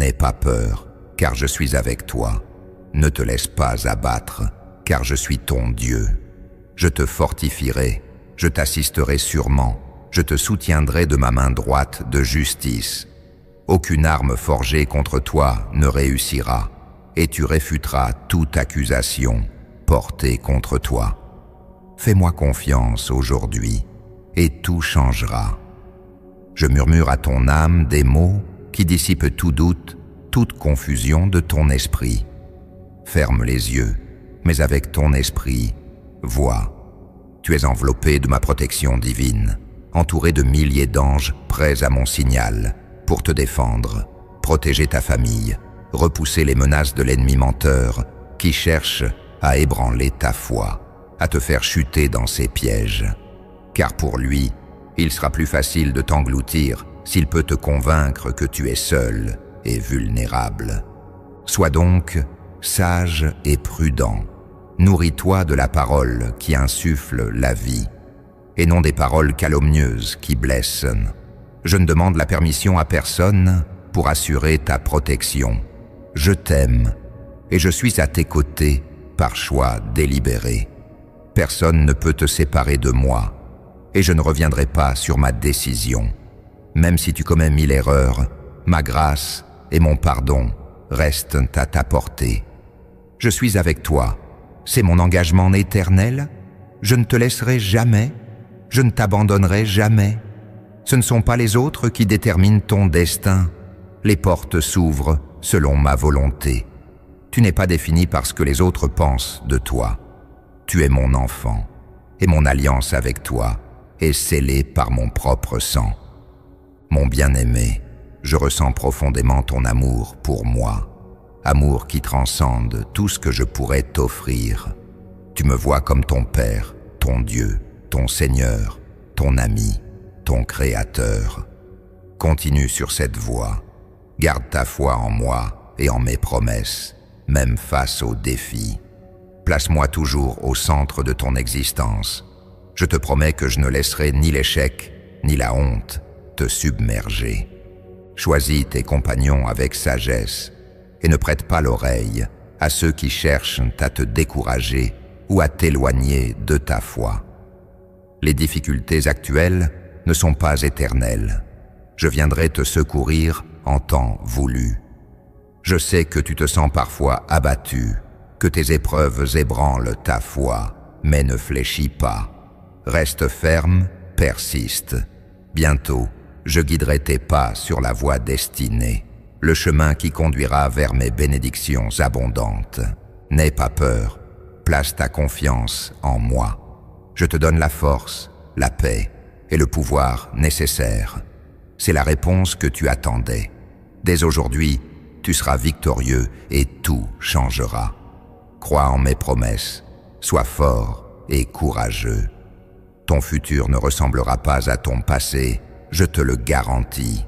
N'aie pas peur, car je suis avec toi. Ne te laisse pas abattre, car je suis ton Dieu. Je te fortifierai, je t'assisterai sûrement, je te soutiendrai de ma main droite de justice. Aucune arme forgée contre toi ne réussira, et tu réfuteras toute accusation portée contre toi. Fais-moi confiance aujourd'hui, et tout changera. Je murmure à ton âme des mots qui dissipent tout doute, toute confusion de ton esprit. Ferme les yeux, mais avec ton esprit, vois. Tu es enveloppé de ma protection divine, entouré de milliers d'anges prêts à mon signal, pour te défendre, protéger ta famille, repousser les menaces de l'ennemi menteur qui cherche à ébranler ta foi, à te faire chuter dans ses pièges. Car pour lui, il sera plus facile de t'engloutir s'il peut te convaincre que tu es seul et vulnérable. Sois donc sage et prudent. Nourris-toi de la parole qui insuffle la vie, et non des paroles calomnieuses qui blessent. Je ne demande la permission à personne pour assurer ta protection. Je t'aime, et je suis à tes côtés par choix délibéré. Personne ne peut te séparer de moi, et je ne reviendrai pas sur ma décision. Même si tu commets 1000 erreurs, ma grâce et mon pardon restent à ta portée. Je suis avec toi, c'est mon engagement éternel. Je ne te laisserai jamais, je ne t'abandonnerai jamais. Ce ne sont pas les autres qui déterminent ton destin. Les portes s'ouvrent selon ma volonté. Tu n'es pas défini par ce que les autres pensent de toi. Tu es mon enfant, et mon alliance avec toi est scellée par mon propre sang. Mon bien-aimé, je ressens profondément ton amour pour moi, amour qui transcende tout ce que je pourrais t'offrir. Tu me vois comme ton Père, ton Dieu, ton Seigneur, ton ami, ton Créateur. Continue sur cette voie. Garde ta foi en moi et en mes promesses, même face aux défis. Place-moi toujours au centre de ton existence. Je te promets que je ne laisserai ni l'échec, ni la honte te submerger. Choisis tes compagnons avec sagesse et ne prête pas l'oreille à ceux qui cherchent à te décourager ou à t'éloigner de ta foi. Les difficultés actuelles ne sont pas éternelles. Je viendrai te secourir en temps voulu. Je sais que tu te sens parfois abattu, que tes épreuves ébranlent ta foi, mais ne fléchis pas. Reste ferme, persiste. Bientôt, je guiderai tes pas sur la voie destinée, le chemin qui conduira vers mes bénédictions abondantes. N'aie pas peur, place ta confiance en moi. Je te donne la force, la paix et le pouvoir nécessaires. C'est la réponse que tu attendais. Dès aujourd'hui, tu seras victorieux et tout changera. Crois en mes promesses, sois fort et courageux. Ton futur ne ressemblera pas à ton passé, je te le garantis.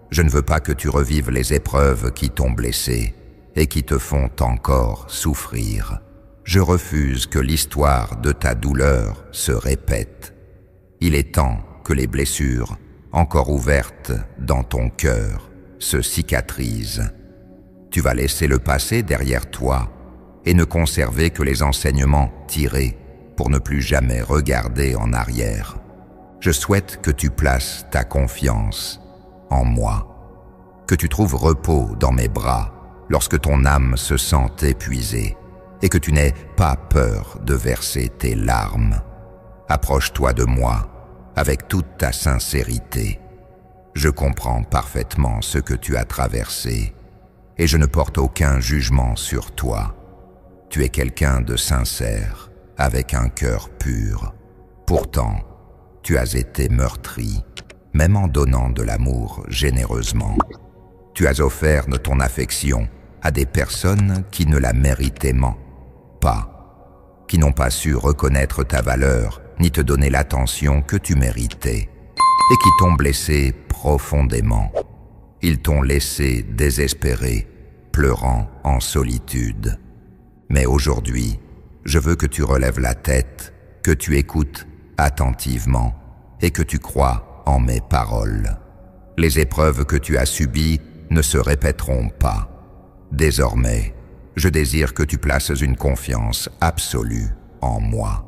Je ne veux pas que tu revives les épreuves qui t'ont blessé et qui te font encore souffrir. Je refuse que l'histoire de ta douleur se répète. Il est temps que les blessures, encore ouvertes dans ton cœur, se cicatrisent. Tu vas laisser le passé derrière toi et ne conserver que les enseignements tirés pour ne plus jamais regarder en arrière. Je souhaite que tu places ta confiance en moi, que tu trouves repos dans mes bras lorsque ton âme se sent épuisée et que tu n'aies pas peur de verser tes larmes. Approche-toi de moi avec toute ta sincérité. Je comprends parfaitement ce que tu as traversé et je ne porte aucun jugement sur toi. Tu es quelqu'un de sincère, avec un cœur pur. Pourtant, tu as été meurtri, même en donnant de l'amour généreusement. Tu as offert de ton affection à des personnes qui ne la méritaient pas, qui n'ont pas su reconnaître ta valeur ni te donner l'attention que tu méritais, et qui t'ont blessé profondément. Ils t'ont laissé désespéré, pleurant en solitude. Mais aujourd'hui, je veux que tu relèves la tête, que tu écoutes attentivement et que tu crois en mes paroles. Les épreuves que tu as subies ne se répéteront pas. Désormais, je désire que tu places une confiance absolue en moi.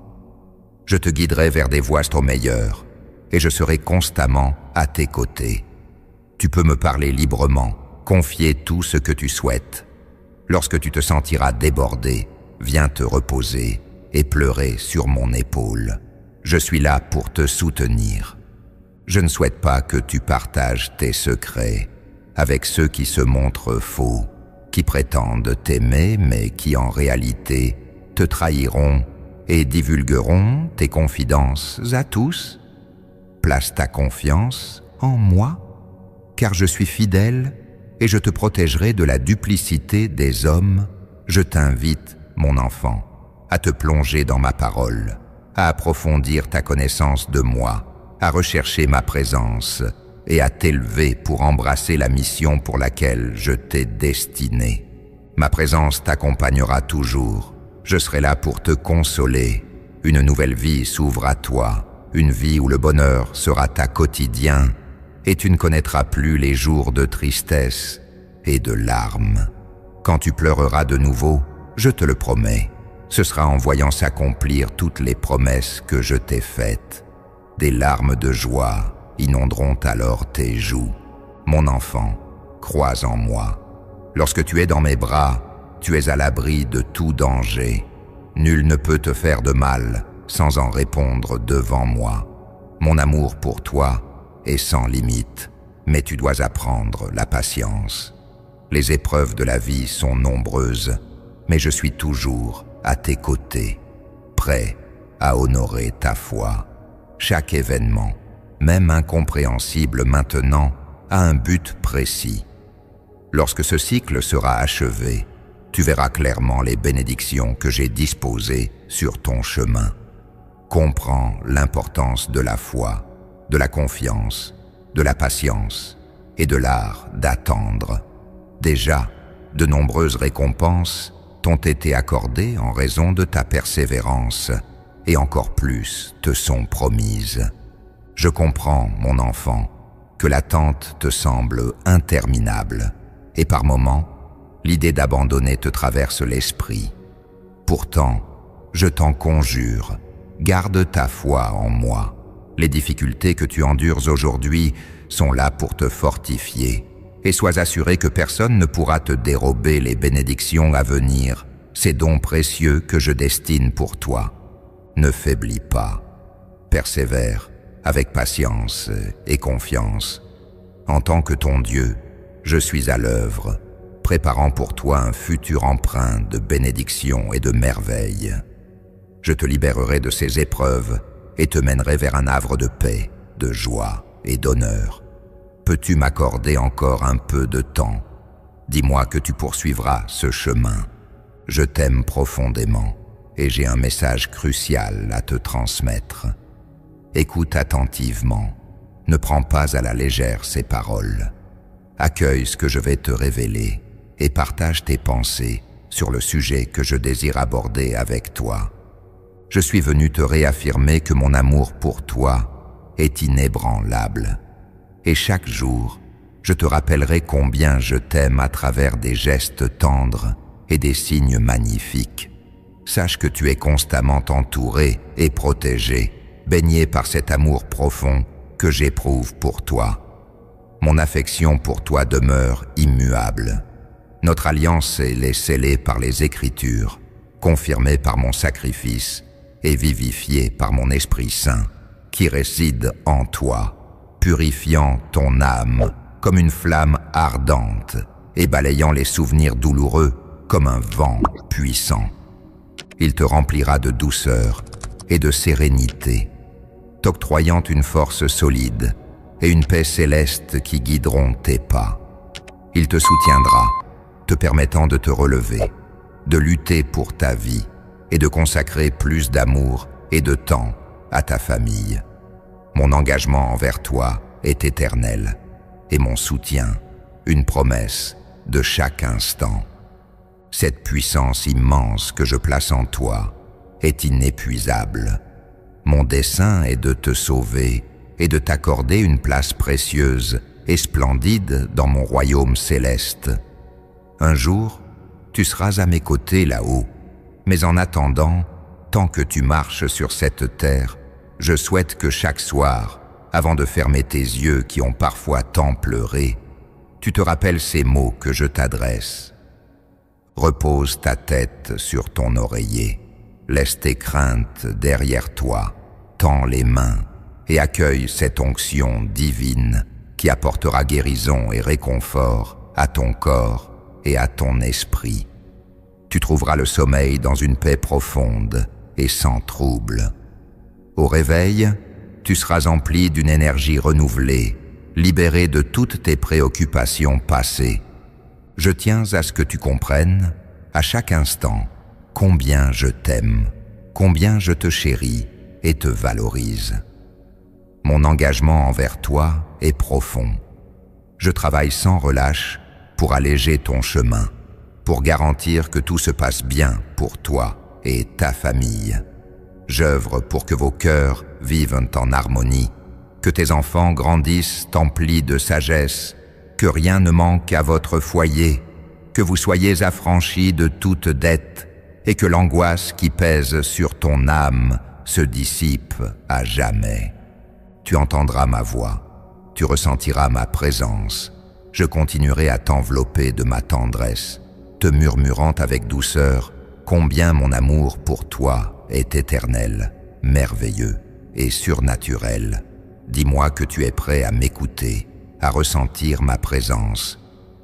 Je te guiderai vers des voies au meilleur et je serai constamment à tes côtés. Tu peux me parler librement, confier tout ce que tu souhaites. Lorsque tu te sentiras débordé, viens te reposer et pleurer sur mon épaule. Je suis là pour te soutenir. Je ne souhaite pas que tu partages tes secrets avec ceux qui se montrent faux, qui prétendent t'aimer mais qui en réalité te trahiront et divulgueront tes confidences à tous. Place ta confiance en moi, car je suis fidèle et je te protégerai de la duplicité des hommes. Je t'invite, mon enfant, à te plonger dans ma parole, à approfondir ta connaissance de moi, à rechercher ma présence et à t'élever pour embrasser la mission pour laquelle je t'ai destiné. Ma présence t'accompagnera toujours. Je serai là pour te consoler. Une nouvelle vie s'ouvre à toi, une vie où le bonheur sera ta quotidien et tu ne connaîtras plus les jours de tristesse et de larmes. Quand tu pleureras de nouveau, je te le promets, ce sera en voyant s'accomplir toutes les promesses que je t'ai faites. Des larmes de joie inonderont alors tes joues. Mon enfant, crois en moi. Lorsque tu es dans mes bras, tu es à l'abri de tout danger. Nul ne peut te faire de mal sans en répondre devant moi. Mon amour pour toi est sans limite, mais tu dois apprendre la patience. Les épreuves de la vie sont nombreuses, mais je suis toujours à tes côtés, prêt à honorer ta foi. Chaque événement, même incompréhensible maintenant, a un but précis. Lorsque ce cycle sera achevé, tu verras clairement les bénédictions que j'ai disposées sur ton chemin. Comprends l'importance de la foi, de la confiance, de la patience et de l'art d'attendre. Déjà, de nombreuses récompenses t'ont été accordées en raison de ta persévérance et encore plus te sont promises. Je comprends, mon enfant, que l'attente te semble interminable et par moments, l'idée d'abandonner te traverse l'esprit. Pourtant, je t'en conjure, garde ta foi en moi. Les difficultés que tu endures aujourd'hui sont là pour te fortifier et sois assuré que personne ne pourra te dérober les bénédictions à venir, ces dons précieux que je destine pour toi. Ne faiblis pas, persévère avec patience et confiance. En tant que ton Dieu, je suis à l'œuvre, préparant pour toi un futur empreint de bénédictions et de merveilles. Je te libérerai de ces épreuves et te mènerai vers un havre de paix, de joie et d'honneur. Peux-tu m'accorder encore un peu de temps? Dis-moi que tu poursuivras ce chemin. Je t'aime profondément et j'ai un message crucial à te transmettre. Écoute attentivement, ne prends pas à la légère ces paroles. Accueille ce que je vais te révéler et partage tes pensées sur le sujet que je désire aborder avec toi. Je suis venu te réaffirmer que mon amour pour toi est inébranlable. Et chaque jour, je te rappellerai combien je t'aime à travers des gestes tendres et des signes magnifiques. Sache que tu es constamment entouré et protégé, baigné par cet amour profond que j'éprouve pour toi. Mon affection pour toi demeure immuable. Notre alliance est scellée par les Écritures, confirmée par mon sacrifice et vivifiée par mon Esprit Saint, qui réside en toi, purifiant ton âme comme une flamme ardente et balayant les souvenirs douloureux comme un vent puissant. Il te remplira de douceur et de sérénité, t'octroyant une force solide et une paix céleste qui guideront tes pas. Il te soutiendra, te permettant de te relever, de lutter pour ta vie et de consacrer plus d'amour et de temps à ta famille. Mon engagement envers toi est éternel et mon soutien, une promesse de chaque instant. Cette puissance immense que je place en toi est inépuisable. Mon dessein est de te sauver et de t'accorder une place précieuse et splendide dans mon royaume céleste. Un jour, tu seras à mes côtés là-haut, mais en attendant, tant que tu marches sur cette terre, je souhaite que chaque soir, avant de fermer tes yeux qui ont parfois tant pleuré, tu te rappelles ces mots que je t'adresse. Repose ta tête sur ton oreiller, laisse tes craintes derrière toi, tends les mains et accueille cette onction divine qui apportera guérison et réconfort à ton corps et à ton esprit. Tu trouveras le sommeil dans une paix profonde et sans trouble. Au réveil, tu seras empli d'une énergie renouvelée, libéré de toutes tes préoccupations passées. Je tiens à ce que tu comprennes, à chaque instant, combien je t'aime, combien je te chéris et te valorise. Mon engagement envers toi est profond. Je travaille sans relâche pour alléger ton chemin, pour garantir que tout se passe bien pour toi et ta famille. J'œuvre pour que vos cœurs vivent en harmonie, que tes enfants grandissent emplis de sagesse, que rien ne manque à votre foyer, que vous soyez affranchis de toute dette et que l'angoisse qui pèse sur ton âme se dissipe à jamais. Tu entendras ma voix, tu ressentiras ma présence, je continuerai à t'envelopper de ma tendresse, te murmurant avec douceur combien mon amour pour toi est éternel, merveilleux et surnaturel. Dis-moi que tu es prêt à m'écouter, à ressentir ma présence.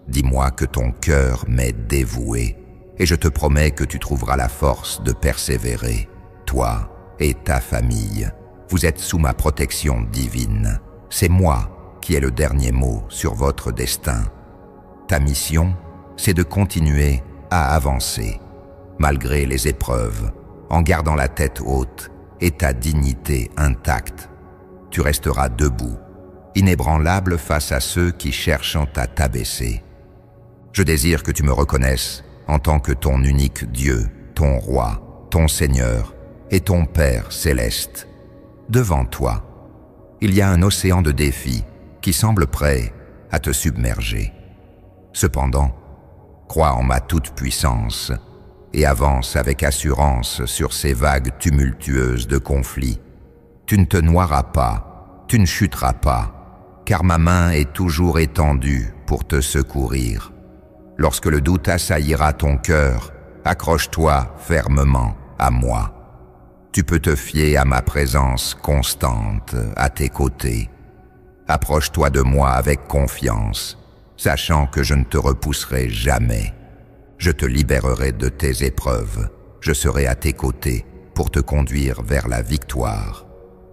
Dis-moi que ton cœur m'est dévoué et je te promets que tu trouveras la force de persévérer. Toi et ta famille, vous êtes sous ma protection divine. C'est moi qui ai le dernier mot sur votre destin. Ta mission, c'est de continuer à avancer, malgré les épreuves, en gardant la tête haute et ta dignité intacte. Tu resteras debout, inébranlable face à ceux qui cherchent à t'abaisser. Je désire que tu me reconnaisses en tant que ton unique Dieu, ton Roi, ton Seigneur et ton Père céleste. Devant toi, il y a un océan de défis qui semble prêt à te submerger. Cependant, crois en ma toute-puissance et avance avec assurance sur ces vagues tumultueuses de conflits. Tu ne te noieras pas, tu ne chuteras pas, car ma main est toujours étendue pour te secourir. Lorsque le doute assaillira ton cœur, accroche-toi fermement à moi. Tu peux te fier à ma présence constante à tes côtés. Approche-toi de moi avec confiance, sachant que je ne te repousserai jamais. Je te libérerai de tes épreuves, je serai à tes côtés pour te conduire vers la victoire.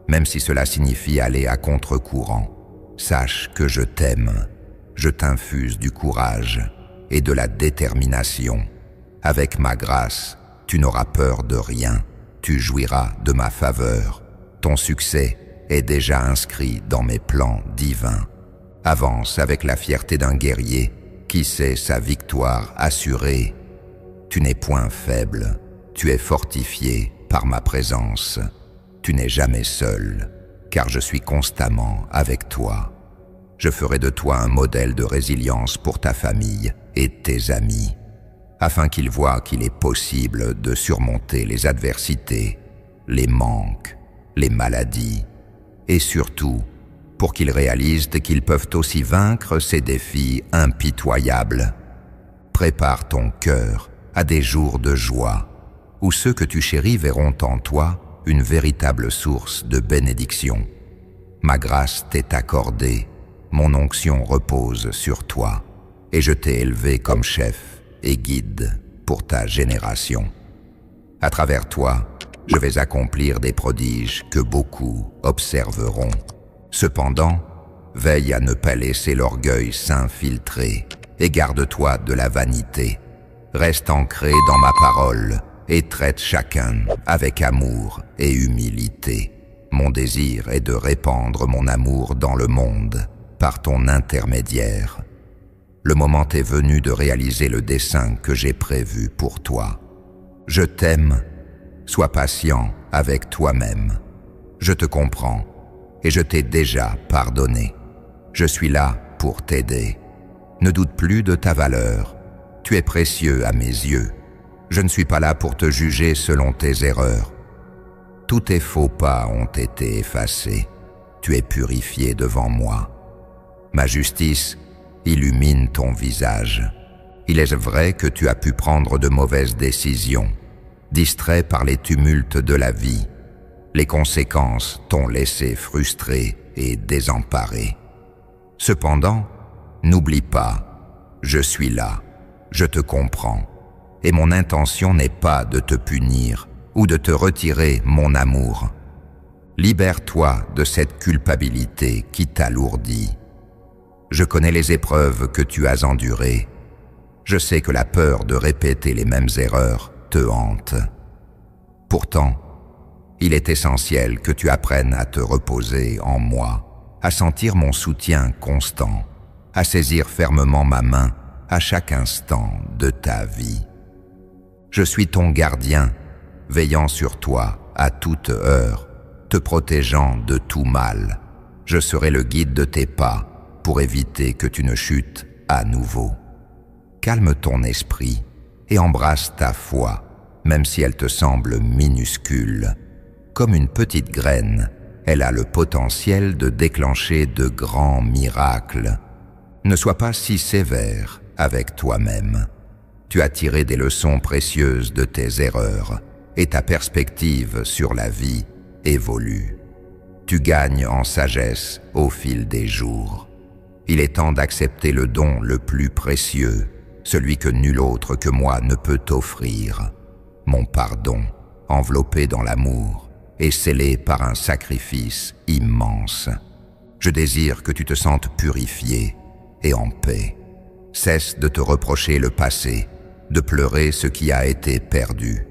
Même si cela signifie aller à contre-courant, sache que je t'aime, je t'infuse du courage et de la détermination. Avec ma grâce, tu n'auras peur de rien, tu jouiras de ma faveur. Ton succès est déjà inscrit dans mes plans divins. Avance avec la fierté d'un guerrier qui sait sa victoire assurée. Tu n'es point faible, tu es fortifié par ma présence. Tu n'es jamais seul, car je suis constamment avec toi. Je ferai de toi un modèle de résilience pour ta famille et tes amis, afin qu'ils voient qu'il est possible de surmonter les adversités, les manques, les maladies, et surtout, pour qu'ils réalisent qu'ils peuvent aussi vaincre ces défis impitoyables. Prépare ton cœur à des jours de joie, où ceux que tu chéris verront en toi une véritable source de bénédiction. Ma grâce t'est accordée, mon onction repose sur toi, et je t'ai élevé comme chef et guide pour ta génération. À travers toi, je vais accomplir des prodiges que beaucoup observeront. Cependant, veille à ne pas laisser l'orgueil s'infiltrer et garde-toi de la vanité. Reste ancré dans ma parole et traite chacun avec amour et humilité. Mon désir est de répandre mon amour dans le monde par ton intermédiaire. Le moment est venu de réaliser le dessein que j'ai prévu pour toi. Je t'aime, sois patient avec toi-même. Je te comprends et je t'ai déjà pardonné. Je suis là pour t'aider. Ne doute plus de ta valeur. Tu es précieux à mes yeux. Je ne suis pas là pour te juger selon tes erreurs. Tous tes faux pas ont été effacés. Tu es purifié devant moi. Ma justice illumine ton visage. Il est vrai que tu as pu prendre de mauvaises décisions, distrait par les tumultes de la vie. Les conséquences t'ont laissé frustré et désemparé. Cependant, n'oublie pas, je suis là, je te comprends, et mon intention n'est pas de te punir ou de te retirer mon amour. Libère-toi de cette culpabilité qui t'alourdit. Je connais les épreuves que tu as endurées. Je sais que la peur de répéter les mêmes erreurs te hante. Pourtant, il est essentiel que tu apprennes à te reposer en moi, à sentir mon soutien constant, à saisir fermement ma main à chaque instant de ta vie. Je suis ton gardien, veillant sur toi à toute heure, te protégeant de tout mal. Je serai le guide de tes pas pour éviter que tu ne chutes à nouveau. Calme ton esprit et embrasse ta foi, même si elle te semble minuscule. Comme une petite graine, elle a le potentiel de déclencher de grands miracles. Ne sois pas si sévère avec toi-même. Tu as tiré des leçons précieuses de tes erreurs et ta perspective sur la vie évolue. Tu gagnes en sagesse au fil des jours. Il est temps d'accepter le don le plus précieux, celui que nul autre que moi ne peut t'offrir. Mon pardon, enveloppé dans l'amour et scellé par un sacrifice immense. Je désire que tu te sentes purifié et en paix. Cesse de te reprocher le passé, de pleurer ce qui a été perdu.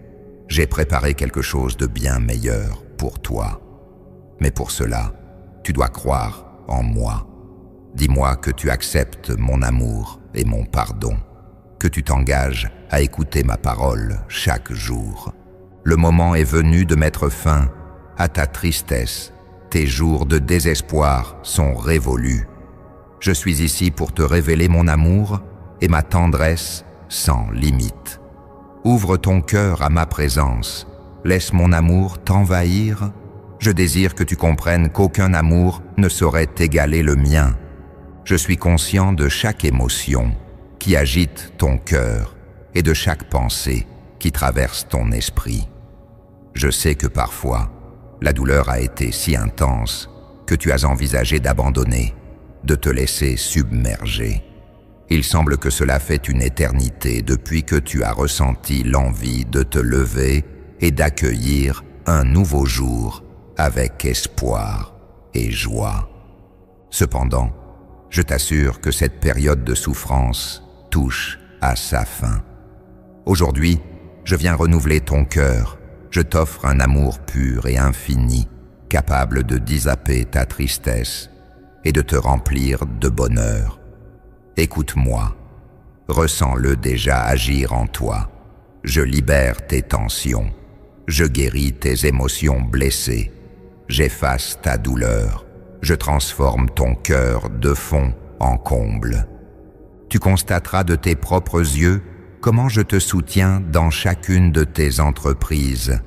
J'ai préparé quelque chose de bien meilleur pour toi. Mais pour cela, tu dois croire en moi. Dis-moi que tu acceptes mon amour et mon pardon, que tu t'engages à écouter ma parole chaque jour. Le moment est venu de mettre fin à ta tristesse. Tes jours de désespoir sont révolus. Je suis ici pour te révéler mon amour et ma tendresse sans limite. Ouvre ton cœur à ma présence. Laisse mon amour t'envahir. Je désire que tu comprennes qu'aucun amour ne saurait égaler le mien. Je suis conscient de chaque émotion qui agite ton cœur et de chaque pensée qui traverse ton esprit. Je sais que parfois, la douleur a été si intense que tu as envisagé d'abandonner, de te laisser submerger. Il semble que cela fait une éternité depuis que tu as ressenti l'envie de te lever et d'accueillir un nouveau jour avec espoir et joie. Cependant, je t'assure que cette période de souffrance touche à sa fin. Aujourd'hui, je viens renouveler ton cœur. Je t'offre un amour pur et infini, capable de dissiper ta tristesse et de te remplir de bonheur. Écoute-moi, ressens-le déjà agir en toi. Je libère tes tensions, je guéris tes émotions blessées, j'efface ta douleur, je transforme ton cœur de fond en comble. Tu constateras de tes propres yeux comment je te soutiens dans chacune de tes entreprises.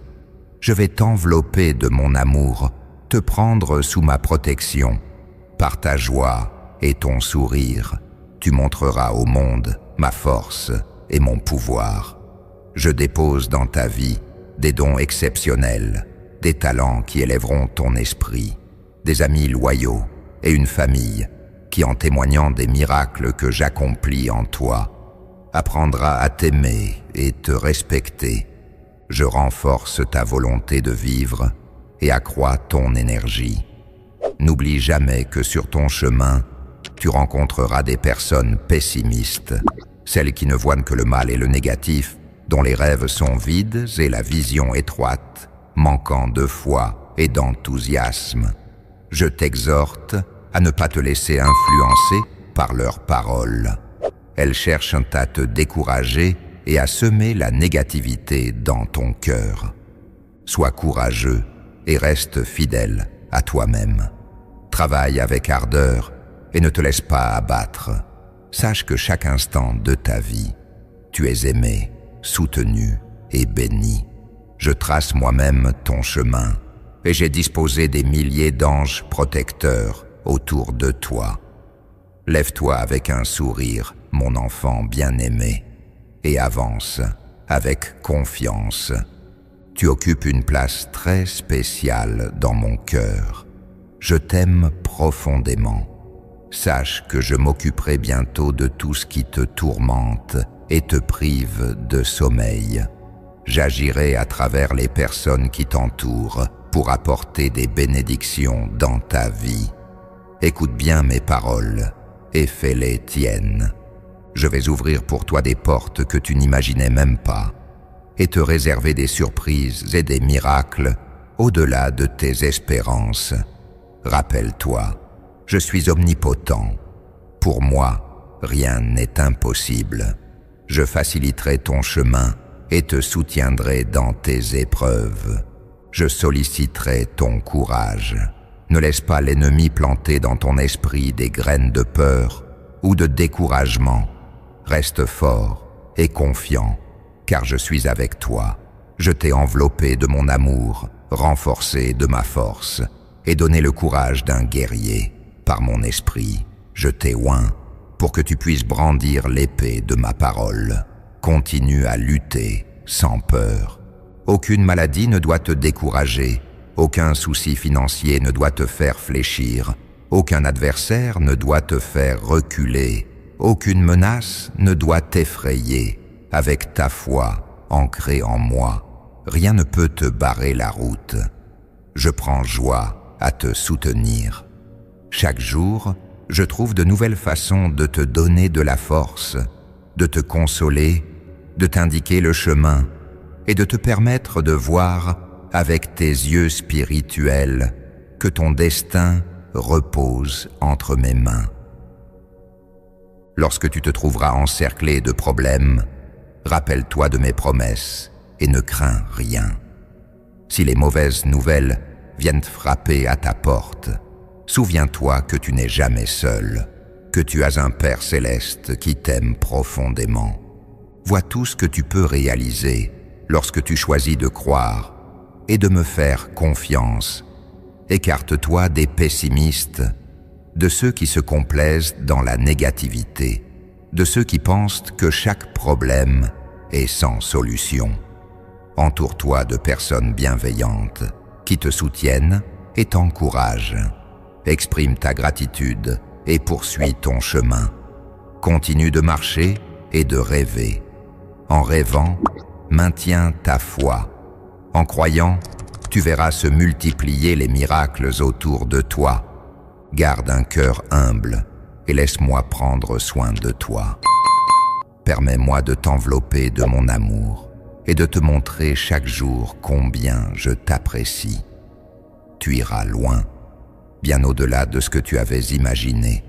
Je vais t'envelopper de mon amour, te prendre sous ma protection. Par ta joie et ton sourire, tu montreras au monde ma force et mon pouvoir. Je dépose dans ta vie des dons exceptionnels, des talents qui élèveront ton esprit, des amis loyaux et une famille qui, en témoignant des miracles que j'accomplis en toi, apprendra à t'aimer et te respecter. Je renforce ta volonté de vivre et accrois ton énergie. N'oublie jamais que sur ton chemin, tu rencontreras des personnes pessimistes, celles qui ne voient que le mal et le négatif, dont les rêves sont vides et la vision étroite, manquant de foi et d'enthousiasme. Je t'exhorte à ne pas te laisser influencer par leurs paroles. Elles cherchent à te décourager et à semer la négativité dans ton cœur. Sois courageux et reste fidèle à toi-même. Travaille avec ardeur et ne te laisse pas abattre. Sache que chaque instant de ta vie, tu es aimé, soutenu et béni. Je trace moi-même ton chemin et j'ai disposé des milliers d'anges protecteurs autour de toi. Lève-toi avec un sourire, mon enfant bien-aimé, et avance avec confiance. Tu occupes une place très spéciale dans mon cœur. Je t'aime profondément. Sache que je m'occuperai bientôt de tout ce qui te tourmente et te prive de sommeil. J'agirai à travers les personnes qui t'entourent pour apporter des bénédictions dans ta vie. Écoute bien mes paroles et fais-les tiennes. Je vais ouvrir pour toi des portes que tu n'imaginais même pas et te réserver des surprises et des miracles au-delà de tes espérances. Rappelle-toi, je suis omnipotent. Pour moi, rien n'est impossible. Je faciliterai ton chemin et te soutiendrai dans tes épreuves. Je solliciterai ton courage. Ne laisse pas l'ennemi planter dans ton esprit des graines de peur ou de découragement. Reste fort et confiant, car je suis avec toi. Je t'ai enveloppé de mon amour, renforcé de ma force, et donné le courage d'un guerrier. Par mon esprit, je t'ai oint pour que tu puisses brandir l'épée de ma parole. Continue à lutter sans peur. Aucune maladie ne doit te décourager, aucun souci financier ne doit te faire fléchir, aucun adversaire ne doit te faire reculer, aucune menace ne doit t'effrayer. Avec ta foi ancrée en moi, rien ne peut te barrer la route. Je prends joie à te soutenir. Chaque jour, je trouve de nouvelles façons de te donner de la force, de te consoler, de t'indiquer le chemin et de te permettre de voir avec tes yeux spirituels que ton destin repose entre mes mains. Lorsque tu te trouveras encerclé de problèmes, rappelle-toi de mes promesses et ne crains rien. Si les mauvaises nouvelles viennent frapper à ta porte, souviens-toi que tu n'es jamais seul, que tu as un Père céleste qui t'aime profondément. Vois tout ce que tu peux réaliser lorsque tu choisis de croire et de me faire confiance. Écarte-toi des pessimistes, de ceux qui se complaisent dans la négativité, de ceux qui pensent que chaque problème est sans solution. Entoure-toi de personnes bienveillantes qui te soutiennent et t'encouragent. Exprime ta gratitude et poursuis ton chemin. Continue de marcher et de rêver. En rêvant, maintiens ta foi. En croyant, tu verras se multiplier les miracles autour de toi. Garde un cœur humble et laisse-moi prendre soin de toi. Permets-moi de t'envelopper de mon amour et de te montrer chaque jour combien je t'apprécie. Tu iras loin, bien au-delà de ce que tu avais imaginé.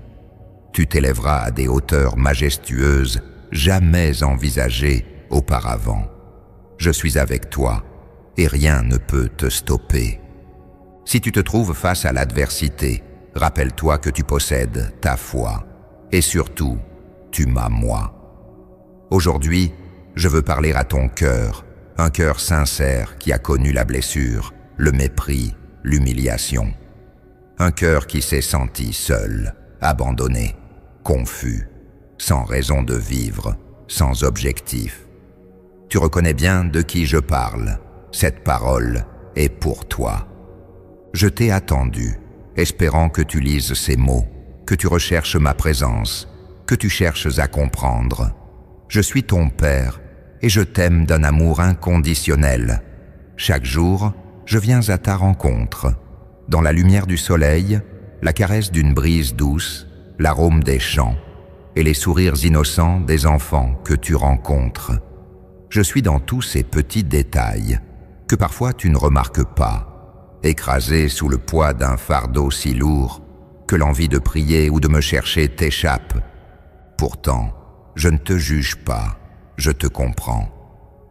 Tu t'élèveras à des hauteurs majestueuses jamais envisagées auparavant. Je suis avec toi et rien ne peut te stopper. Si tu te trouves face à l'adversité, rappelle-toi que tu possèdes ta foi et surtout, tu m'as moi. Aujourd'hui, je veux parler à ton cœur, un cœur sincère qui a connu la blessure, le mépris, l'humiliation. Un cœur qui s'est senti seul, abandonné, confus, sans raison de vivre, sans objectif. Tu reconnais bien de qui je parle. Cette parole est pour toi. Je t'ai attendu, espérant que tu lises ces mots, que tu recherches ma présence, que tu cherches à comprendre. Je suis ton Père et je t'aime d'un amour inconditionnel. Chaque jour, je viens à ta rencontre. Dans la lumière du soleil, la caresse d'une brise douce, l'arôme des champs et les sourires innocents des enfants que tu rencontres. Je suis dans tous ces petits détails que parfois tu ne remarques pas, écrasé sous le poids d'un fardeau si lourd que l'envie de prier ou de me chercher t'échappe. Pourtant, je ne te juge pas, je te comprends.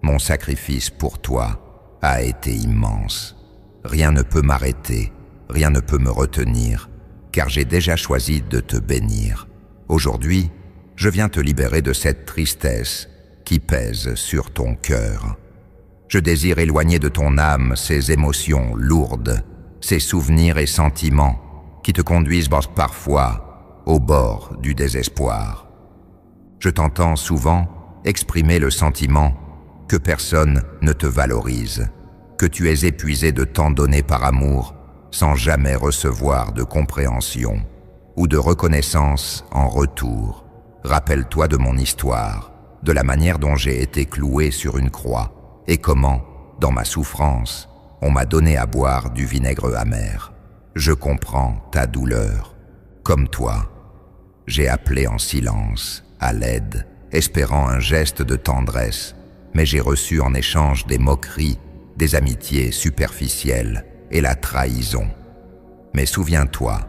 Mon sacrifice pour toi a été immense. Rien ne peut m'arrêter, rien ne peut me retenir. car j'ai déjà choisi de te bénir. Aujourd'hui, je viens te libérer de cette tristesse qui pèse sur ton cœur. Je désire éloigner de ton âme ces émotions lourdes, ces souvenirs et sentiments qui te conduisent parfois au bord du désespoir. Je t'entends souvent exprimer le sentiment que personne ne te valorise, que tu es épuisé de tant donner par amour sans jamais recevoir de compréhension ou de reconnaissance en retour. Rappelle-toi de mon histoire, de la manière dont j'ai été cloué sur une croix et comment, dans ma souffrance, on m'a donné à boire du vinaigre amer. Je comprends ta douleur. Comme toi, j'ai appelé en silence, à l'aide, espérant un geste de tendresse, mais j'ai reçu en échange des moqueries, des amitiés superficielles et la trahison. Mais souviens-toi,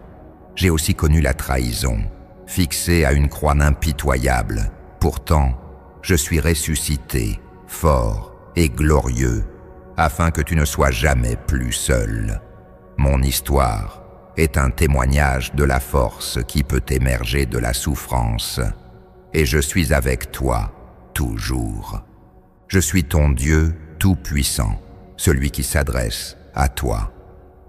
j'ai aussi connu la trahison, fixée à une croix impitoyable. Pourtant, je suis ressuscité, fort et glorieux, afin que tu ne sois jamais plus seul. Mon histoire est un témoignage de la force qui peut émerger de la souffrance, et je suis avec toi toujours. Je suis ton Dieu tout-puissant, celui qui s'adresse à toi.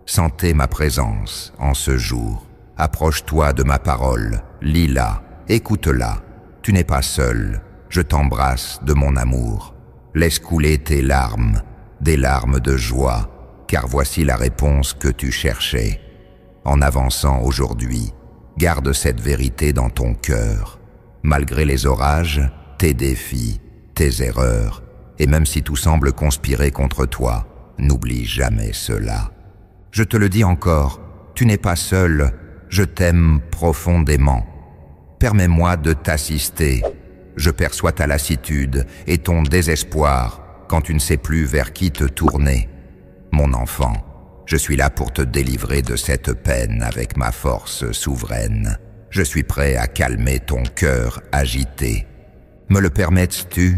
Sentez ma présence en ce jour. Approche-toi de ma parole, lis-la, écoute-la. Tu n'es pas seul, je t'embrasse de mon amour. Laisse couler tes larmes, des larmes de joie, car voici la réponse que tu cherchais. En avançant aujourd'hui, garde cette vérité dans ton cœur. Malgré les orages, tes défis, tes erreurs, et même si tout semble conspirer contre toi, n'oublie jamais cela. Je te le dis encore, tu n'es pas seul, je t'aime profondément. Permets-moi de t'assister. Je perçois ta lassitude et ton désespoir quand tu ne sais plus vers qui te tourner. Mon enfant, je suis là pour te délivrer de cette peine avec ma force souveraine. Je suis prêt à calmer ton cœur agité. Me le permettes-tu?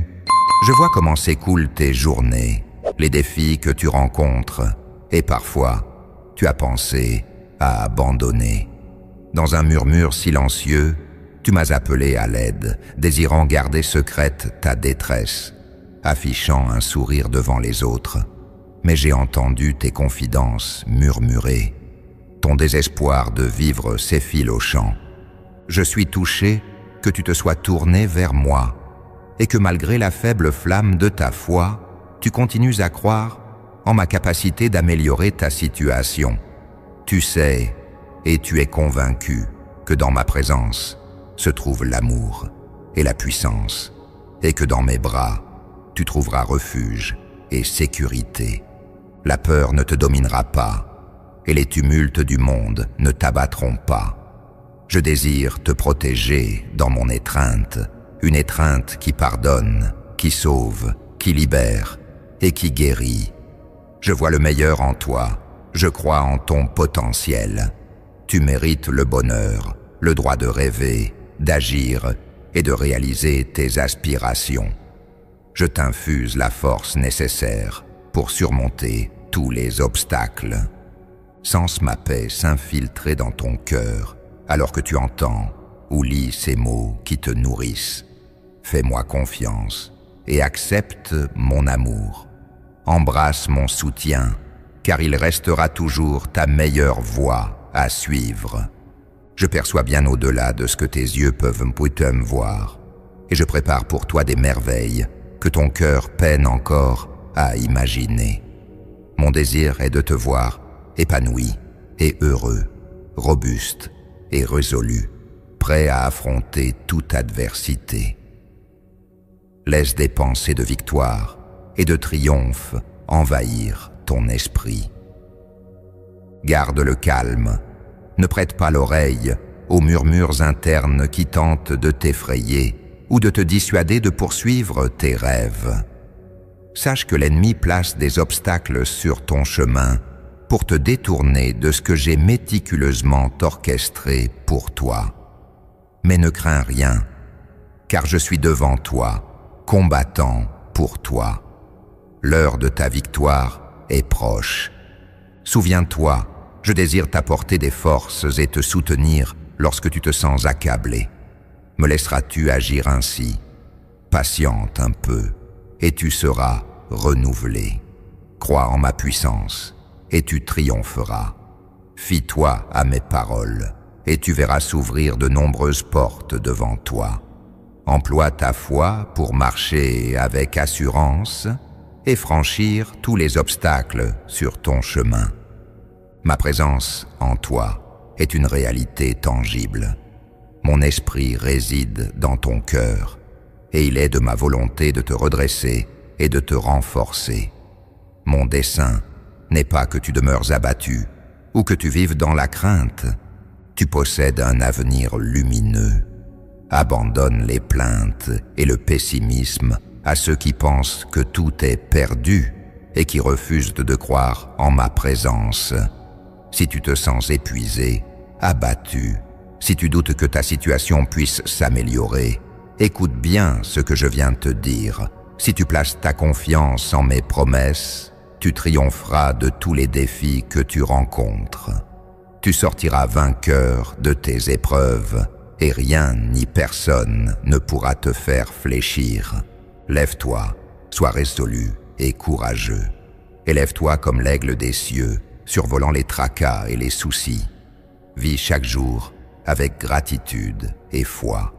Je vois comment s'écoulent tes journées, les défis que tu rencontres, et parfois, tu as pensé à abandonner. Dans un murmure silencieux, tu m'as appelé à l'aide, désirant garder secrète ta détresse, affichant un sourire devant les autres. Mais j'ai entendu tes confidences murmurer, ton désespoir de vivre s'effilochant. Je suis touché que tu te sois tourné vers moi, et que malgré la faible flamme de ta foi, tu continues à croire en ma capacité d'améliorer ta situation. Tu sais, et tu es convaincu, que dans ma présence se trouve l'amour et la puissance, et que dans mes bras, tu trouveras refuge et sécurité. La peur ne te dominera pas, et les tumultes du monde ne t'abattront pas. Je désire te protéger dans mon étreinte, une étreinte qui pardonne, qui sauve, qui libère et qui guérit. Je vois le meilleur en toi, je crois en ton potentiel. Tu mérites le bonheur, le droit de rêver, d'agir et de réaliser tes aspirations. Je t'infuse la force nécessaire pour surmonter tous les obstacles. Sens ma paix s'infiltrer dans ton cœur alors que tu entends ou lis ces mots qui te nourrissent. Fais-moi confiance et accepte mon amour. Embrasse mon soutien, car il restera toujours ta meilleure voie à suivre. Je perçois bien au-delà de ce que tes yeux peuvent me voir, et je prépare pour toi des merveilles que ton cœur peine encore à imaginer. Mon désir est de te voir épanoui et heureux, robuste et résolu, prêt à affronter toute adversité. Laisse des pensées de victoire et de triomphe envahir ton esprit. Garde le calme, ne prête pas l'oreille aux murmures internes qui tentent de t'effrayer ou de te dissuader de poursuivre tes rêves. Sache que l'ennemi place des obstacles sur ton chemin pour te détourner de ce que j'ai méticuleusement orchestré pour toi. Mais ne crains rien, car je suis devant toi, combattant pour toi. L'heure de ta victoire est proche. Souviens-toi, Je désire t'apporter des forces et te soutenir lorsque tu te sens accablé. Me laisseras-tu agir ainsi? Patiente un peu, et tu seras renouvelé. Crois en ma puissance, et tu triompheras. Fie-toi à mes paroles, et tu verras s'ouvrir de nombreuses portes devant toi. Emploie ta foi pour marcher avec assurance et franchir tous les obstacles sur ton chemin. Ma présence en toi est une réalité tangible. Mon esprit réside dans ton cœur, et il est de ma volonté de te redresser et de te renforcer. Mon dessein n'est pas que tu demeures abattu ou que tu vives dans la crainte. Tu possèdes un avenir lumineux. Abandonne les plaintes et le pessimisme à ceux qui pensent que tout est perdu et qui refusent de croire en ma présence. Si tu te sens épuisé, abattu, si tu doutes que ta situation puisse s'améliorer, écoute bien ce que je viens te dire. Si tu places ta confiance en mes promesses, tu triompheras de tous les défis que tu rencontres. Tu sortiras vainqueur de tes épreuves et rien ni personne ne pourra te faire fléchir. Lève-toi, sois résolu et courageux. Élève-toi comme l'aigle des cieux, survolant les tracas et les soucis. Vis chaque jour avec gratitude et foi,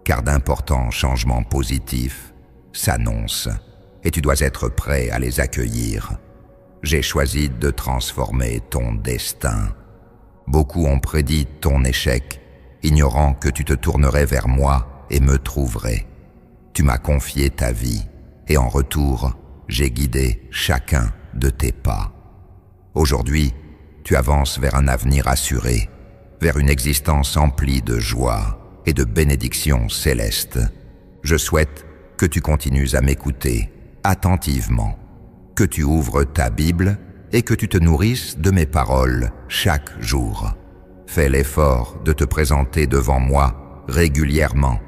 car d'importants changements positifs s'annoncent et tu dois être prêt à les accueillir. J'ai choisi de transformer ton destin. Beaucoup ont prédit ton échec, ignorant que tu te tournerais vers moi et me trouverais. Tu m'as confié ta vie, et en retour, j'ai guidé chacun de tes pas. Aujourd'hui, tu avances vers un avenir assuré, vers une existence emplie de joie et de bénédictions célestes. Je souhaite que tu continues à m'écouter attentivement, que tu ouvres ta Bible et que tu te nourrisses de mes paroles chaque jour. Fais l'effort de te présenter devant moi régulièrement.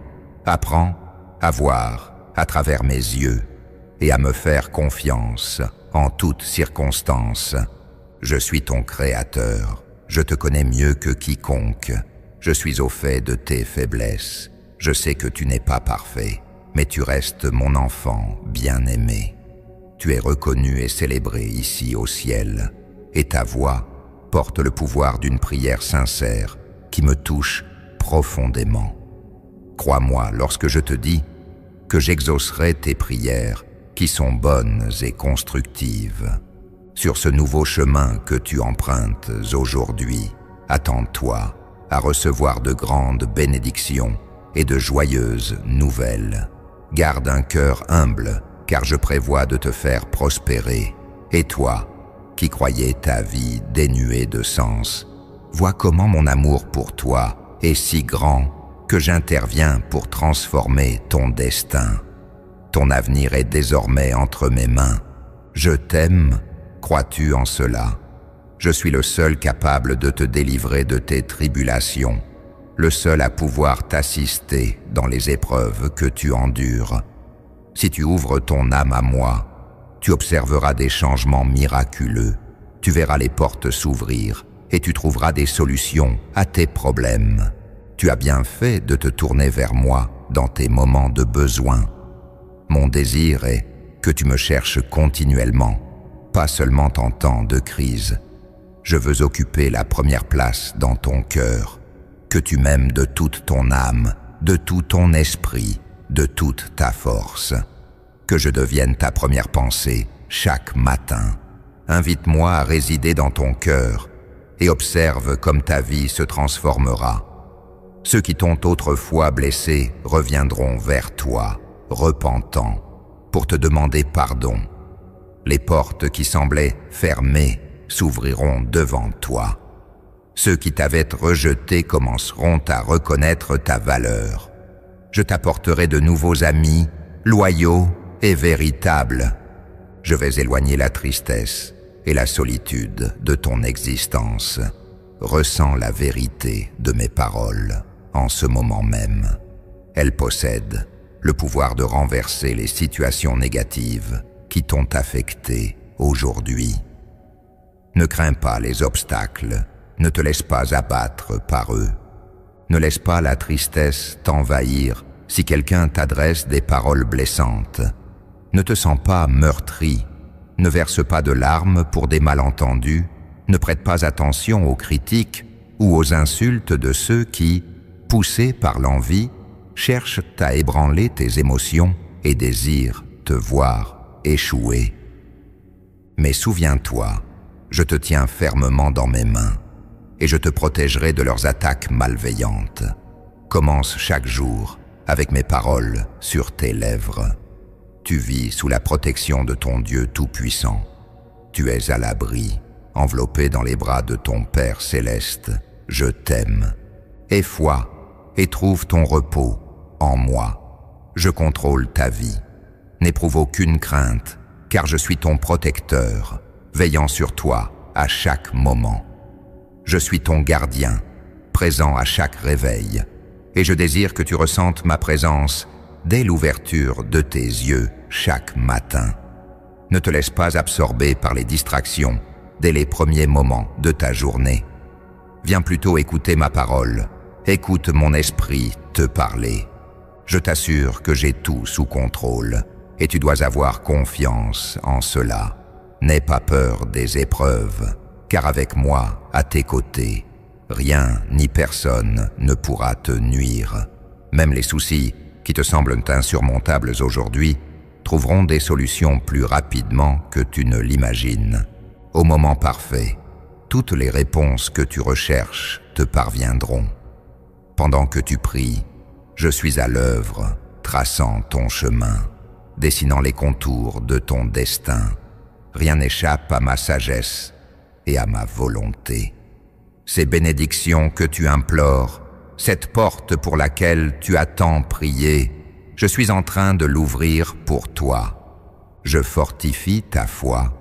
Apprends à voir à travers mes yeux et à me faire confiance en toutes circonstances. Je suis ton Créateur. Je te connais mieux que quiconque. Je suis au fait de tes faiblesses. Je sais que tu n'es pas parfait, mais tu restes mon enfant bien-aimé. Tu es reconnu et célébré ici au ciel, et ta voix porte le pouvoir d'une prière sincère qui me touche profondément. Crois-moi lorsque je te dis que j'exaucerai tes prières qui sont bonnes et constructives. Sur ce nouveau chemin que tu empruntes aujourd'hui, attends-toi à recevoir de grandes bénédictions et de joyeuses nouvelles. Garde un cœur humble, car je prévois de te faire prospérer. Et toi, qui croyais ta vie dénuée de sens, vois comment mon amour pour toi est si grand que j'interviens pour transformer ton destin. Ton avenir est désormais entre mes mains. Je t'aime, crois-tu en cela? Je suis le seul capable de te délivrer de tes tribulations, le seul à pouvoir t'assister dans les épreuves que tu endures. Si tu ouvres ton âme à moi, tu observeras des changements miraculeux, tu verras les portes s'ouvrir et tu trouveras des solutions à tes problèmes. Tu as bien fait de te tourner vers moi dans tes moments de besoin. Mon désir est que tu me cherches continuellement, pas seulement en temps de crise. Je veux occuper la première place dans ton cœur, que tu m'aimes de toute ton âme, de tout ton esprit, de toute ta force. Que je devienne ta première pensée chaque matin. Invite-moi à résider dans ton cœur et observe comme ta vie se transformera. Ceux qui t'ont autrefois blessé reviendront vers toi, repentants, pour te demander pardon. Les portes qui semblaient fermées s'ouvriront devant toi. Ceux qui t'avaient rejeté commenceront à reconnaître ta valeur. Je t'apporterai de nouveaux amis, loyaux et véritables. Je vais éloigner la tristesse et la solitude de ton existence. Ressens la vérité de mes paroles en ce moment même. Elles possèdent le pouvoir de renverser les situations négatives qui t'ont affecté aujourd'hui. Ne crains pas les obstacles, ne te laisse pas abattre par eux. Ne laisse pas la tristesse t'envahir si quelqu'un t'adresse des paroles blessantes. Ne te sens pas meurtri, ne verse pas de larmes pour des malentendus, ne prête pas attention aux critiques ou aux insultes de ceux qui, poussés par l'envie, cherchent à ébranler tes émotions et désirent te voir échouer. Mais souviens-toi, je te tiens fermement dans mes mains et je te protégerai de leurs attaques malveillantes. Commence chaque jour avec mes paroles sur tes lèvres. Tu vis sous la protection de ton Dieu Tout-Puissant. Tu es à l'abri, enveloppé dans les bras de ton Père Céleste. Je t'aime. Aie foi et trouve ton repos en moi. Je contrôle ta vie. N'éprouve aucune crainte, car je suis ton protecteur, veillant sur toi à chaque moment. Je suis ton gardien, présent à chaque réveil, et je désire que tu ressentes ma présence dès l'ouverture de tes yeux chaque matin. Ne te laisse pas absorber par les distractions dès les premiers moments de ta journée. Viens plutôt écouter ma parole, écoute mon esprit te parler. Je t'assure que j'ai tout sous contrôle, et tu dois avoir confiance en cela. N'aie pas peur des épreuves, car avec moi, à tes côtés, rien ni personne ne pourra te nuire. Même les soucis qui te semblent insurmontables aujourd'hui trouveront des solutions plus rapidement que tu ne l'imagines. Au moment parfait, toutes les réponses que tu recherches te parviendront. Pendant que tu pries, je suis à l'œuvre, traçant ton chemin, dessinant les contours de ton destin. Rien n'échappe à ma sagesse et à ma volonté. Ces bénédictions que tu implores, cette porte pour laquelle tu as tant prié, je suis en train de l'ouvrir pour toi. Je fortifie ta foi.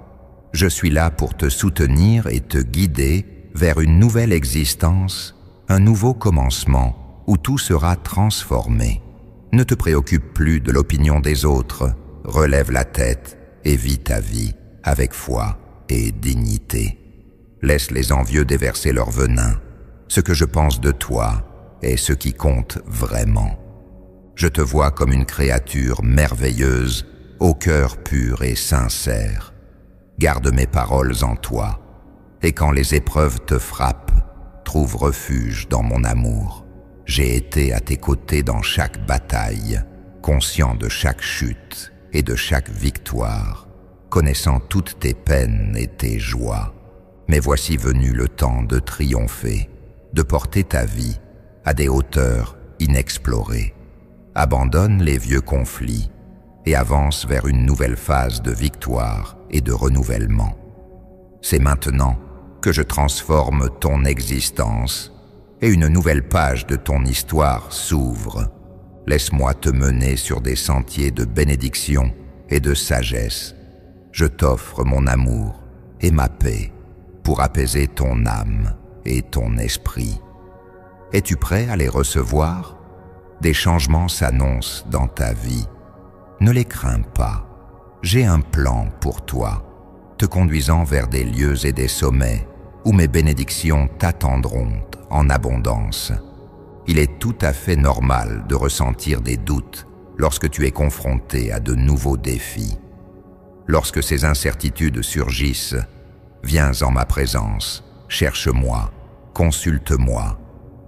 Je suis là pour te soutenir et te guider vers une nouvelle existence, un nouveau commencement où tout sera transformé. Ne te préoccupe plus de l'opinion des autres, relève la tête et vis ta vie avec foi et dignité. Laisse les envieux déverser leur venin. Ce que je pense de toi est ce qui compte vraiment. Je te vois comme une créature merveilleuse, au cœur pur et sincère. Garde mes paroles en toi, et quand les épreuves te frappent, trouve refuge dans mon amour. J'ai été à tes côtés dans chaque bataille, conscient de chaque chute et de chaque victoire, connaissant toutes tes peines et tes joies. Mais voici venu le temps de triompher, de porter ta vie à des hauteurs inexplorées. Abandonne les vieux conflits et avance vers une nouvelle phase de victoire et de renouvellement. C'est maintenant que je transforme ton existence et une nouvelle page de ton histoire s'ouvre. Laisse-moi te mener sur des sentiers de bénédiction et de sagesse. Je t'offre mon amour et ma paix pour apaiser ton âme et ton esprit. Es-tu prêt à les recevoir? Des changements s'annoncent dans ta vie. Ne les crains pas. J'ai un plan pour toi, te conduisant vers des lieux et des sommets où mes bénédictions t'attendront en abondance. Il est tout à fait normal de ressentir des doutes lorsque tu es confronté à de nouveaux défis. Lorsque ces incertitudes surgissent, viens en ma présence, cherche-moi, consulte-moi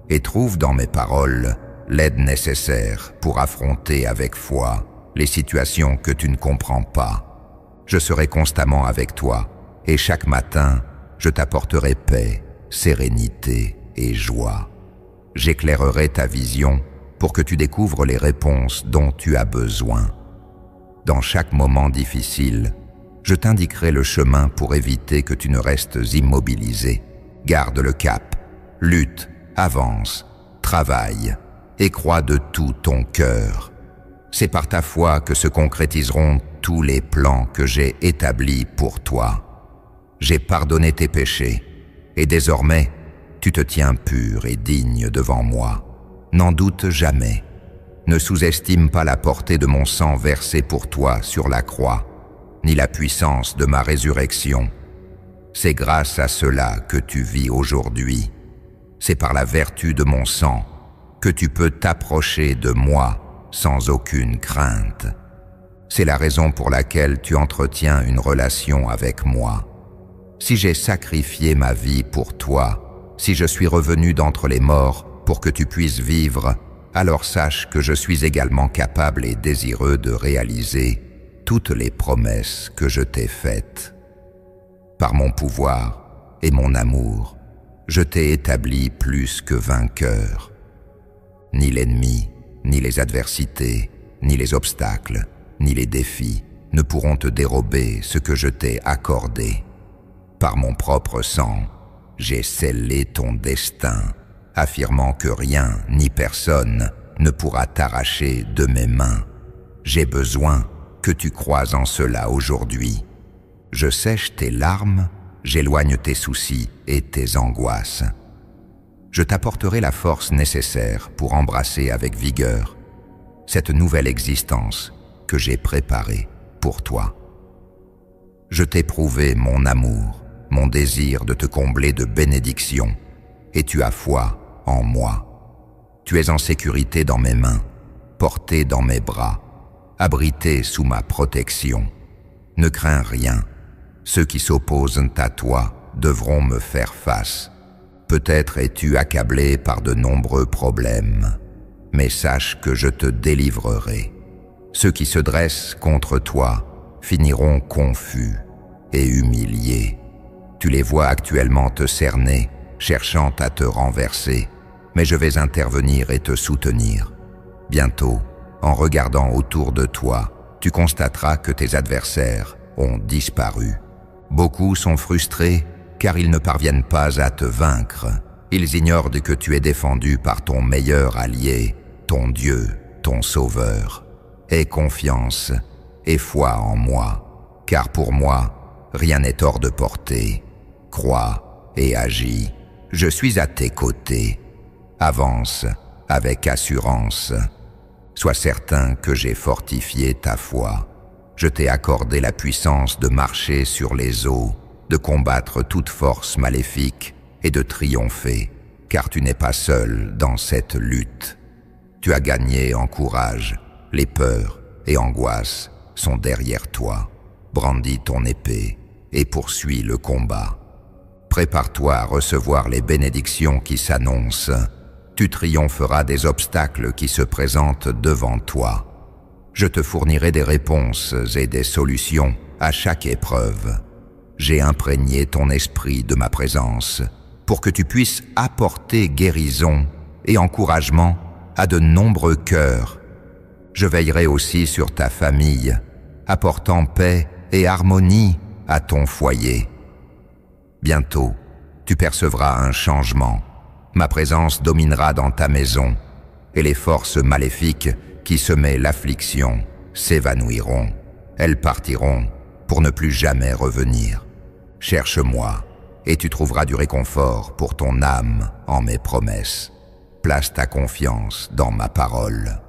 et trouve dans mes paroles l'aide nécessaire pour affronter avec foi les situations que tu ne comprends pas. Je serai constamment avec toi et chaque matin, je t'apporterai paix, sérénité et joie. J'éclairerai ta vision pour que tu découvres les réponses dont tu as besoin. Dans chaque moment difficile, je t'indiquerai le chemin pour éviter que tu ne restes immobilisé. Garde le cap, lutte, avance, travaille et crois de tout ton cœur. C'est par ta foi que se concrétiseront tous les plans que j'ai établis pour toi. J'ai pardonné tes péchés et désormais, tu te tiens pur et digne devant moi. N'en doute jamais. Ne sous-estime pas la portée de mon sang versé pour toi sur la croix, ni la puissance de ma résurrection. C'est grâce à cela que tu vis aujourd'hui. C'est par la vertu de mon sang que tu peux t'approcher de moi sans aucune crainte. C'est la raison pour laquelle tu entretiens une relation avec moi. Si j'ai sacrifié ma vie pour toi, si je suis revenu d'entre les morts pour que tu puisses vivre, alors sache que je suis également capable et désireux de réaliser toutes les promesses que je t'ai faites. Par mon pouvoir et mon amour, je t'ai établi plus que vainqueur. Ni l'ennemi, ni les adversités, ni les obstacles, ni les défis ne pourront te dérober ce que je t'ai accordé. Par mon propre sang, j'ai scellé ton destin, affirmant que rien ni personne ne pourra t'arracher de mes mains. J'ai besoin que tu croies en cela aujourd'hui. Je sèche tes larmes, j'éloigne tes soucis et tes angoisses. Je t'apporterai la force nécessaire pour embrasser avec vigueur cette nouvelle existence que j'ai préparée pour toi. Je t'ai prouvé mon amour, mon désir de te combler de bénédictions, et tu as foi en moi. Tu es en sécurité dans mes mains, porté dans mes bras, abrité sous ma protection. Ne crains rien. Ceux qui s'opposent à toi devront me faire face. Peut-être es-tu accablé par de nombreux problèmes, mais sache que je te délivrerai. Ceux qui se dressent contre toi finiront confus et humiliés. Tu les vois actuellement te cerner, cherchant à te renverser, mais je vais intervenir et te soutenir. Bientôt, en regardant autour de toi, tu constateras que tes adversaires ont disparu. Beaucoup sont frustrés car ils ne parviennent pas à te vaincre. Ils ignorent que tu es défendu par ton meilleur allié, ton Dieu, ton Sauveur. Aie confiance et foi en moi, car pour moi, rien n'est hors de portée. Crois et agis, je suis à tes côtés. Avance avec assurance. Sois certain que j'ai fortifié ta foi. Je t'ai accordé la puissance de marcher sur les eaux, de combattre toute force maléfique et de triompher, car tu n'es pas seul dans cette lutte. Tu as gagné en courage, les peurs et angoisses sont derrière toi. Brandis ton épée et poursuis le combat. Prépare-toi à recevoir les bénédictions qui s'annoncent. Tu triompheras des obstacles qui se présentent devant toi. Je te fournirai des réponses et des solutions à chaque épreuve. J'ai imprégné ton esprit de ma présence pour que tu puisses apporter guérison et encouragement à de nombreux cœurs. Je veillerai aussi sur ta famille, apportant paix et harmonie à ton foyer. Bientôt, tu percevras un changement. Ma présence dominera dans ta maison et les forces maléfiques qui semaient l'affliction s'évanouiront. Elles partiront pour ne plus jamais revenir. Cherche-moi et tu trouveras du réconfort pour ton âme en mes promesses. Place ta confiance dans ma parole.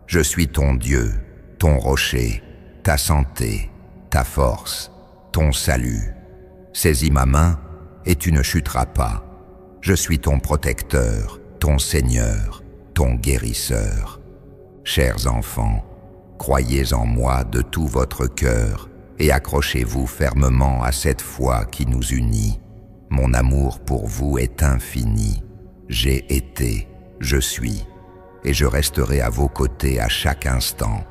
Je suis ton Dieu, ton rocher, ta santé, ta force, ton salut. Saisis ma main et tu ne chuteras pas. Je suis ton protecteur, ton Seigneur, ton guérisseur. Chers enfants, croyez en moi de tout votre cœur et accrochez-vous fermement à cette foi qui nous unit. Mon amour pour vous est infini. J'ai été, je suis, et je resterai à vos côtés à chaque instant.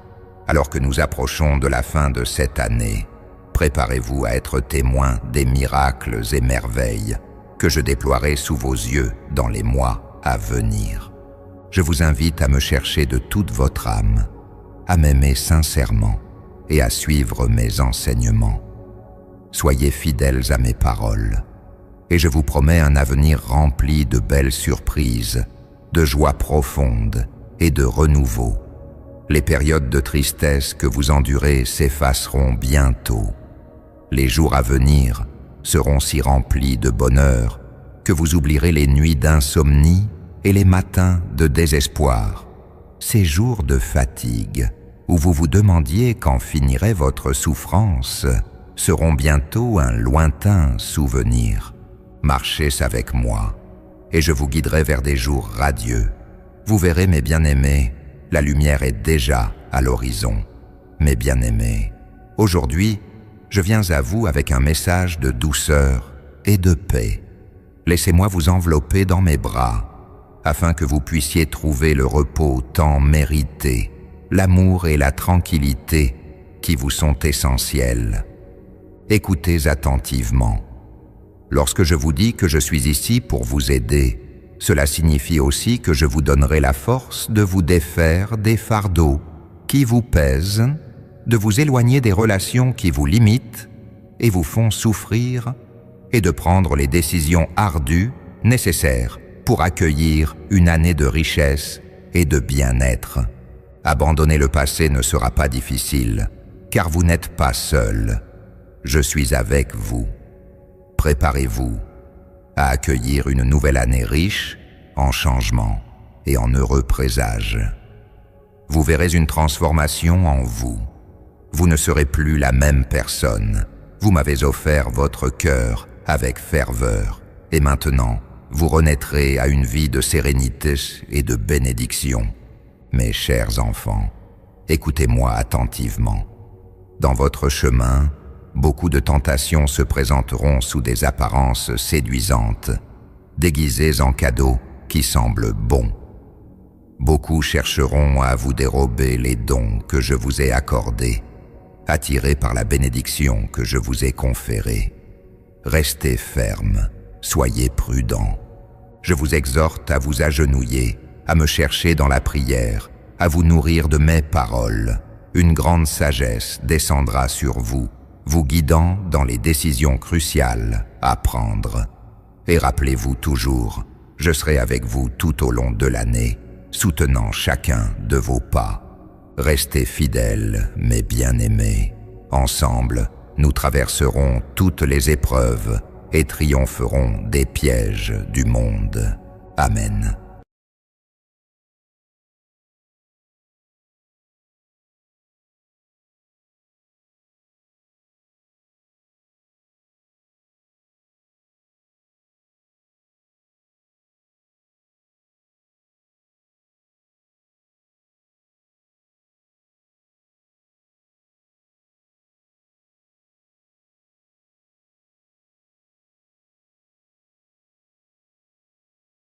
Alors que nous approchons de la fin de cette année, préparez-vous à être témoins des miracles et merveilles que je déploierai sous vos yeux dans les mois à venir. Je vous invite à me chercher de toute votre âme, à m'aimer sincèrement et à suivre mes enseignements. Soyez fidèles à mes paroles, et je vous promets un avenir rempli de belles surprises, de joie profonde et de renouveau. Les périodes de tristesse que vous endurez s'effaceront bientôt. Les jours à venir seront si remplis de bonheur que vous oublierez les nuits d'insomnie et les matins de désespoir. Ces jours de fatigue où vous vous demandiez quand finirait votre souffrance seront bientôt un lointain souvenir. Marchez avec moi, et je vous guiderai vers des jours radieux. Vous verrez, mes bien-aimés, la lumière est déjà à l'horizon. Mes bien-aimés, aujourd'hui, je viens à vous avec un message de douceur et de paix. Laissez-moi vous envelopper dans mes bras, afin que vous puissiez trouver le repos tant mérité, l'amour et la tranquillité qui vous sont essentiels. Écoutez attentivement. Lorsque je vous dis que je suis ici pour vous aider, cela signifie aussi que je vous donnerai la force de vous défaire des fardeaux qui vous pèsent, de vous éloigner des relations qui vous limitent et vous font souffrir, et de prendre les décisions ardues nécessaires pour accueillir une année de richesse et de bien-être. Abandonner le passé ne sera pas difficile, car vous n'êtes pas seul. Je suis avec vous. Préparez-vous à accueillir une nouvelle année riche en changements et en heureux présages. Vous verrez une transformation en vous. Vous ne serez plus la même personne. Vous m'avez offert votre cœur avec ferveur, et maintenant, vous renaîtrez à une vie de sérénité et de bénédiction. Mes chers enfants, écoutez-moi attentivement. Dans votre chemin, beaucoup de tentations se présenteront sous des apparences séduisantes, déguisées en cadeaux qui semblent bons. Beaucoup chercheront à vous dérober les dons que je vous ai accordés, attirés par la bénédiction que je vous ai conférée. Restez ferme, soyez prudents. Je vous exhorte à vous agenouiller, à me chercher dans la prière, à vous nourrir de mes paroles. Une grande sagesse descendra sur vous, vous guidant dans les décisions cruciales à prendre. Et rappelez-vous toujours, je serai avec vous tout au long de l'année, soutenant chacun de vos pas. Restez fidèles, mes bien-aimés. Ensemble, nous traverserons toutes les épreuves et triompherons des pièges du monde. Amen.